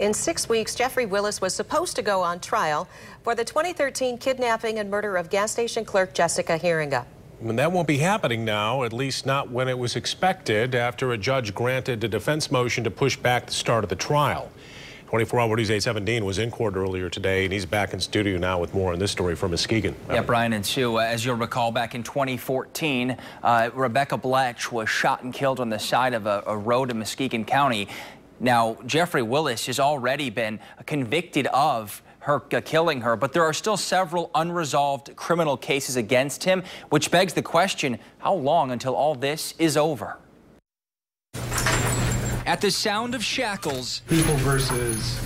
In 6 weeks, Jeffrey Willis was supposed to go on trial for the 2013 kidnapping and murder of gas station clerk Jessica Heeringa. And that won't be happening now, at least not when it was expected, after a judge granted a defense motion to push back the start of the trial. 24-hour News 817 was in court earlier today, and he's back in studio now with more on this story from Muskegon. Yeah, Brian and Sue, as you'll recall, back in 2014, Rebecca Bletch was shot and killed on the side of a road in Muskegon County. Now, Jeffrey Willis has already been convicted of killing her, but there are still several unresolved criminal cases against him, which begs the question, how long until all this is over? At the sound of shackles, People versus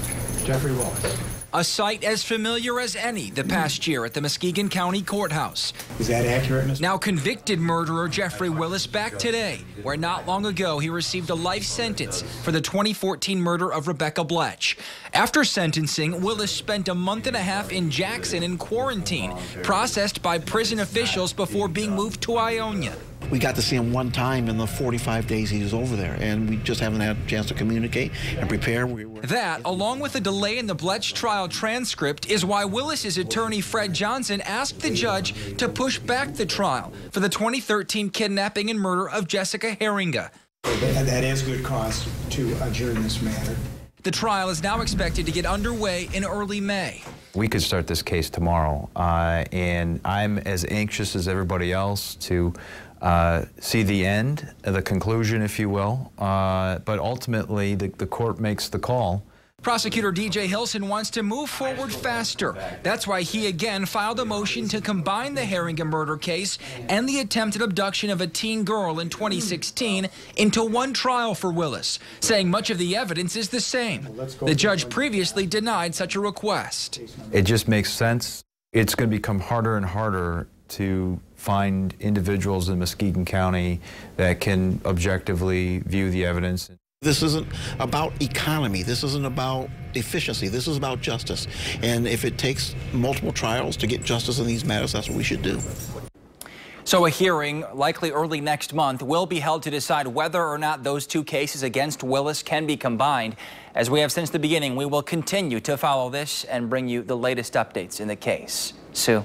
Jeffrey Willis. a sight as familiar as any the past year at the Muskegon County Courthouse. Is that accurate, Mr.? Now convicted murderer Jeffrey Willis back today, where not long ago he received a life sentence for the 2014 murder of Rebecca Bletch. After sentencing, Willis spent a month and a half in Jackson in quarantine, processed by prison officials before being moved to Ionia. We got to see him one time in the 45 days he was over there, and we just haven't had a chance to communicate and prepare. That, along with a delay in the Bletch trial transcript, is why Willis's attorney Fred Johnson asked the judge to push back the trial for the 2013 kidnapping and murder of Jessica Heeringa. That is good cause to adjourn this matter. The trial is now expected to get underway in early May. We could start this case tomorrow, and I'm as anxious as everybody else to see the end, the conclusion, if you will, but ultimately the court makes the call. Prosecutor DJ Hilson wants to move forward faster. That's why he again filed a motion to combine the Heeringa murder case and the attempted abduction of a teen girl in 2016 into one trial for Willis, saying much of the evidence is the same. The judge previously denied such a request. It just makes sense. It's going to become harder and harder to find individuals in Muskegon County that can objectively view the evidence. This isn't about economy. This isn't about efficiency. This is about justice. And if it takes multiple trials to get justice in these matters, that's what we should do. So a hearing, likely early next month, will be held to decide whether or not those two cases against Willis can be combined. As we have since the beginning, we will continue to follow this and bring you the latest updates in the case. Sue.